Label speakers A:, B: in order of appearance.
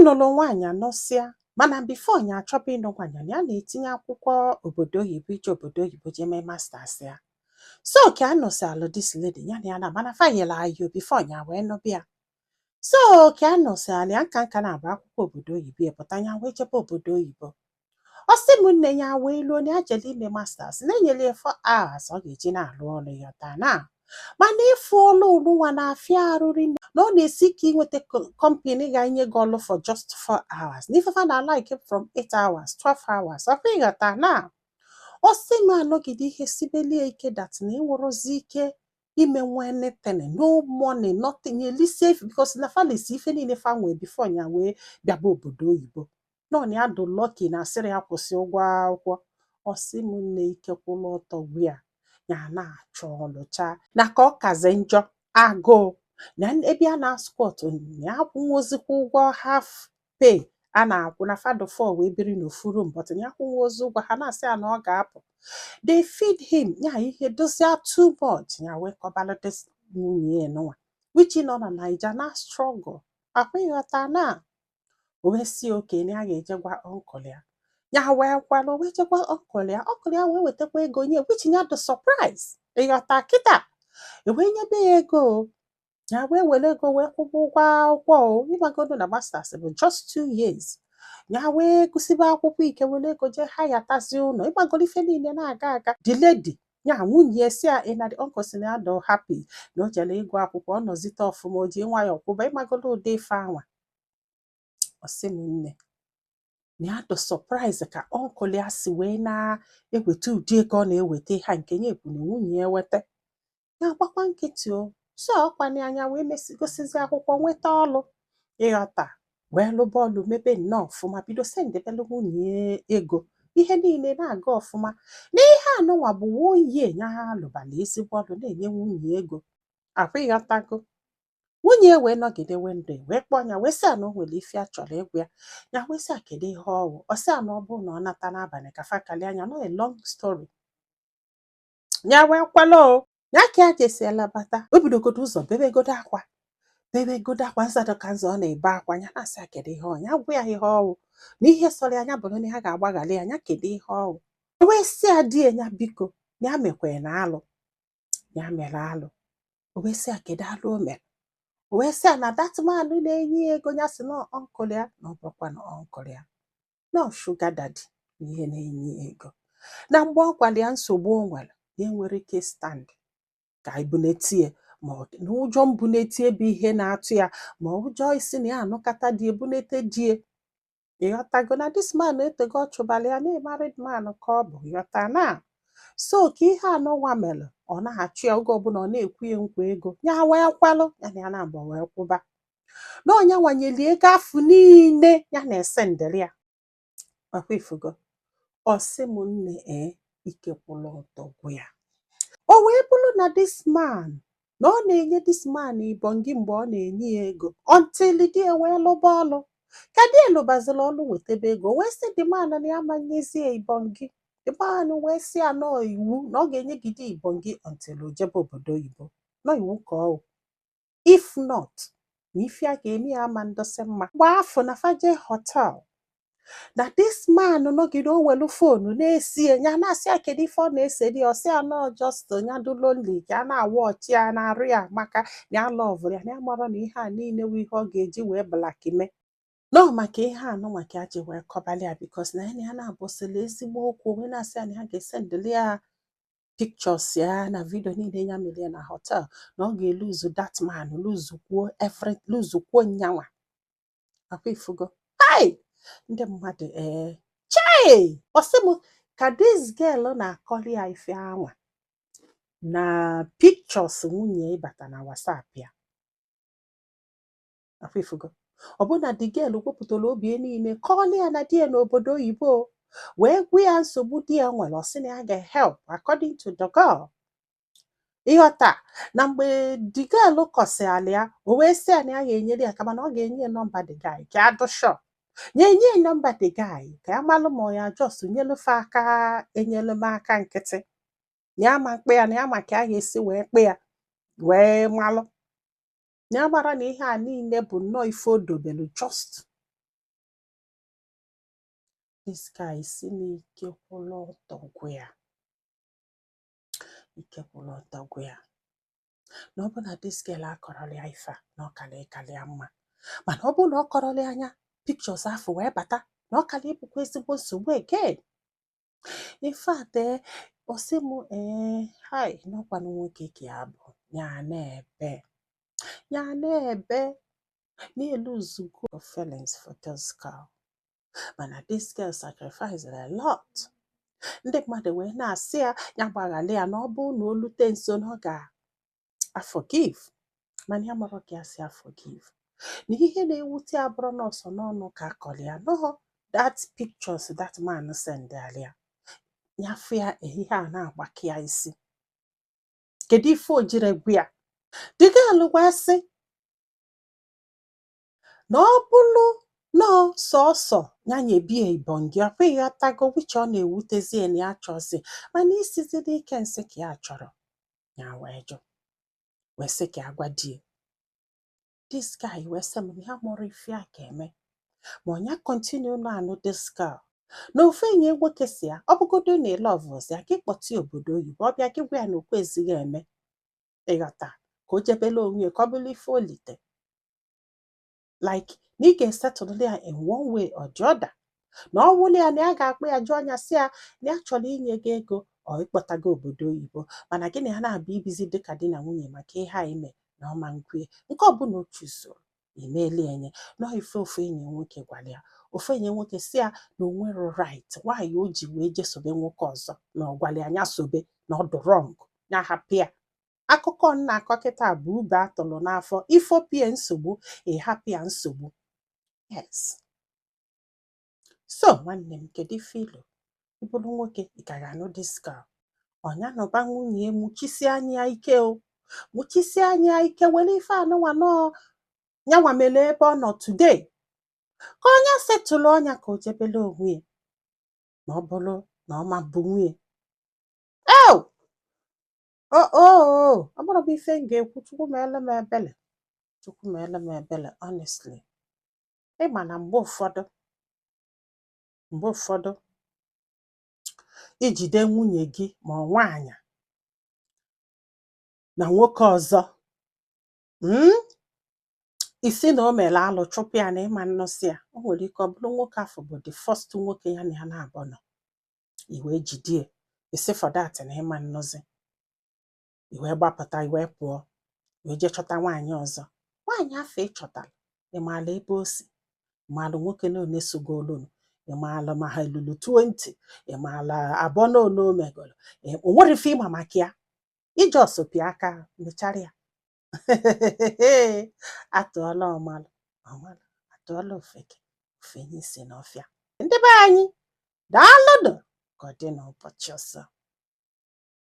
A: nụlụ nwaanyị anọsịa, mana before nya achọba ịnụ nwaanyị ya na-etinye akwụkwọ obodo oyibo ije obodo oyibo je mee masters ya. So ka anọsịalụ this lady ya na ya na mana fanyela ayo before nya wee nụbịa. So ka anọsịalụ ya nka na-agba akwụkwọ obodo oyibo ya pụta ya wee jebe obodo oyibo. Ọ sị m nne ya wee luo na ya jele ime masters na-enyere ya 4 hours ọ ga-eji na-alụ ọrụ ya taa na. Mana ịfụ ọlụ ụlụnwa na-afịa arụrị na ọ na-esi ka inweta company ga-enye gị ọlụ for just 4 hours. N'ifefa na like from 8 hours, 12 hours. Ọkwa ịghọta na. Ọ sị m anọgide ihe sibelie ike that na ịnwerozi ike ime nwe anything, no money, nothing, eli safe because na falisi ife niile fa nwee before nya wee bịaba obodo oyibo. Nọ na ya do lucky na asịrị ya kwụsị ụgwọ akwụkwọ. Ọ sị m nne ike kwụlụ ọtọ gwia ya na-achọ ọlụ chaa na ka ọ kazi njọ agụụ na ebe a na-askwọt ya akwụnwozikwa ụgwọ half pay a na-akwụ na fado 4 wee biri n'ofu room but ya akwụnwozi ụgwọ ha na-asị ya na ọ ga-apụ. They feed him ya ihe dozia too much ya wee kọbalụ this nwunye nwa which nọ na Naija na struggle. Akwa ịghọta na o wee si oke na ya ga-eje gwa uncle ya. Ya wee kwalụ wee jekwa uncle ya wee wetakwa ego nye which ya dị surprise. Ịghọta kịta wee nyebe ya ego ya wee were ego wee kwụba ụgwọ akwụkwọ. Ịmagodo na masters bụ just 2 years. Ya wee gụsịba akwụkwọ ike were ego je ha yatazi ụlọ. Ịmagodo ife niile na-aga aga. The lady ya nwunye si a na the uncle si na ya do happy na o jere ịgụ akwụkwọ ọ nọzite ọfụma o ji nwayọọ kwụba. Ịmagodo ụdị ife anwa. Ọ sị m nne na ya do surprise ka uncle ya si wee na-eweta ụdị ego ọ na-eweta ha nke nye ekwu na nwunye ya weta. Ya gbakwa nkịtị o. So ọkwanye anya wee gosizi akwụkwọ nweta ọlụ. Ịghọta wee lụba ọlụ mebe nnọọ ọfụma bido sendebelụ nwunye ego. Ihe niile na-aga ọfụma. N'ihe anụnwa bụ 1 year ya ha lụbala ezigbo ọlụ na-enye nwunye ego. Akwa ịghọtago. Nwunye wee nọgide wendụ wee kpọọ ya wee sị na o nwere ife a chọrọ ịgwa ya. Ya wee sị kedu ihe ọwụ. Ọ sị na ọ bụrụ na ọ nata n'abalị ka fa kalị anya no a long story. Ya wee kwalụ o. Ya ka ya jesiela bata. O bidogodo ụzọ bebegodo akwa. Bebegodo akwa nzado ka nzọ ọ na-ebe akwa ya na-asị kedu ihe ọ. Ya gwa ya ihe ọwụ. Na ihe sọrọ anya bụrụ na ha ga-agbaghalị ya kedu ihe ọwụ. O wee sị adị ya biko ya mekwe na alụ. Ya mere alụ. O wee sị kedu alụ o mere. O wee sị na that man na-enye ego ya sị na uncle ya na ọ bụkwa na uncle ya. No sugar daddy ihe na-enye ego. Na mgbe ọ gwara ya nsogbu o nwere ya nwere ike stand ka ibunetie ma na ụjọ mbunetie bụ ihe na-atụ ya ma ụjọ isi na ya anụkata dị ebunete die. Ịghọtago na this man etego ọ chụbala ya na married man ka ọ bụ. Ịghọta na. So ka ihe anọnwa mere ọ na-achụ ya oge ọbụla ọ na-ekwu ya nkwa ego. Ya wee kwalụ ya na ya na-agba wee kwụba. Na onye nwanyeli ego afụ niile ya na-ese ndịrị ya. Ọkwa ifugo. Ọ sị m nne ike kwụlụ ọtọ gwụ ya. O wee bụrụ na this man na ọ na-enye this man ibongi mgbe ọ na-enye ya ego until di wee lụba ọlụ. Ka di lụbazila ọlụ wetebe ego wee sị the man na ya manyezie ibongi. The man wee sị anọ iwu na ọ ga-enye gị di ibongi until o jebe obodo oyibo. Nọ iwu ka ọ. If not na ife a ga-eme ya ama ndosi mma. Mgbe afọ na faje hotel. Na this man nọgide o welu fonu na-esie ya na-asị kedu ife ọ na-eseri ọ sị anọ just ya do lonely ka a na-awa ọchị ya na-arụ ya maka ya love ya na ya mara na ihe a niile wụ ihe ọ ga-eji wee blakime. No maka ihe anụ maka ya ji wee kọbalị ya because na ya na-abụsịla ezigbo okwu wee na-asị ya na ya ga-esendeli ya pictures ya na video niile ya mere na hotel na ọ ga-eluzu that man luzukwuo nyanwa. Akwa ifugo. Hai! Ndị mmadụ chai! Ọ sị m ka this girl na-akọrị ya ife anwa na pictures nwunye ịbata na WhatsApp ya. Akwa ifugo. Ọ bụ na the girl wepụtara obi niile kọọlị ya na di ya n'obodo oyibo wee gwa ya nsogbu di ya nwere. Ọ sị na ya ga-help according to the girl. Ịghọta na mgbe the girl kọsịala ya o wee sị ya na ya ga-enyere ya kama na ọ ga-enye nọmba the guy ka ya dụshọ. Nye nọmba the guy ka ya malụ ma ya just nyelufe aka enyelu m aka nkịtị. Ya ma mkpe ya na ya ma ka a ga-esi wee kpe ya wee malụ. Ya mara na ihe a niile bụ nnọọ ife o dobelu just this guy si n'ike kwụrụ ọtọ gwa ya ike kwụrụ ọtọ gwa ya na ọ bụ na this girl akọrọla ya ife a na ọ kala ya mma, mana ọ bụ na ọ kọrọla ya anya pictures afọ wee bata na ọ kala ịbụkwa ezigbo nsogbu again. In fact, ọ sị m hai n'ọkwanụ nwoke ka ya bụ ya na-ebe n'elu zugo of feelings for this girl, mana this girl sacrificed a lot. Ndị mmadụ wee na-asị ya gbaghara ya na ọ bụ na o lute nso na ọ ga-forgive, mana ya mara ka ya si forgive. Na ihe na-ewute abụrụ n'ọsọ n'ọnụ ka akọrọ ya no that pictures that man send ya nyafu ya ehihie a na-agbake ya isi. Kedu ife o jiri gwu ya? The girl wee sị na ọ bụrụ na sọsọ ya nyebie ibongi ọkwa ịghọtago wiche ọ na-ewutezie na ya chọzi, mana isizi n'ike nsị ka ya chọrọ ya wee jụ wee sị ka agwa die. This guy wee sị m na ya mụrụ ife a ga-eme ma ọ ya continue na anụ this girl na ofe enyi nwoke si ya ọ bụgodo na ịlọvụzi ya gị kpọtie obodo oyibo ọ bịa gị gwa ya na okwu ezighị eme, ịghọta ka o jebele onwe ka ọ bụrụ ife olite like na ị ga-esetụlụ ya in one way or the other. Na ọ wụlụ ya na ya ga-akpọ ya jụọ anya si ya na ya chọrọ inye gị ego ọ ịkpọtago obodo oyibo, mana gị na ya na-abịa ibizi dịka di na nwunye maka ihe a ime na ọma nkwe nke ọbụla otu usoro imeela enye na ife ofe enyi nwoke gwara ya. Ofe enyi nwoke si ya na o nwere right nwaanyị o ji wee jesobe nwoke ọzọ na ọ gwara ya nya sobe na ọ dị wrong ya hapụ ya. Akụkọ nna akọ kịta bụ ube atụrụ n'afọ ifopie nsogbu ịhapụ ya nsogbu. Yes. So nwanne m kedu ife ilo ịbụrụ nwoke ị ka ga-anụ this girl ọnya nọba nwunye mụchisie anya ike o mụchisie anya ike were ife anụnwa nọọ nyanwa mere ebe ọ nọ today ka onye setụlụ ọnya ka o jebele onwe ya ma ọ bụrụ na ọma bụ nwunye. Ọ bụrụ bụ ife m ga-ekwu Chukwu meele m ebele honestly. Ịma na mgbe ụfọdụ ijide nwunye gị ma ọ nwaanyị na nwoke ọzọ isi na o mere alụ chụpụ ya na ịma nnọsị ya o nwere ike ọ bụrụ nwoke afọ bụ the first nwoke ya na ya na-abụ nọ iwe jidie isi for that na ịma nnọzi iwe gbapụta iwe pụọ wee jee chọta nwaanyị ọzọ. Nwaanyị afọ ịchọtara ịmaala ebe o si, ịmaala nwoke na one sogolunu, ịmaala ma ha lulu 20, ịmaala abụọ na one o megolo, o nwere ife ịma maka ya ije ọsọpi aka mechara ya. Atụọla ọmalụ atụọla ofeke ofenye isi n'ọfịa. Ndị be anyị daalụnụ ka ọ dị n'ụbọchị ọzọ.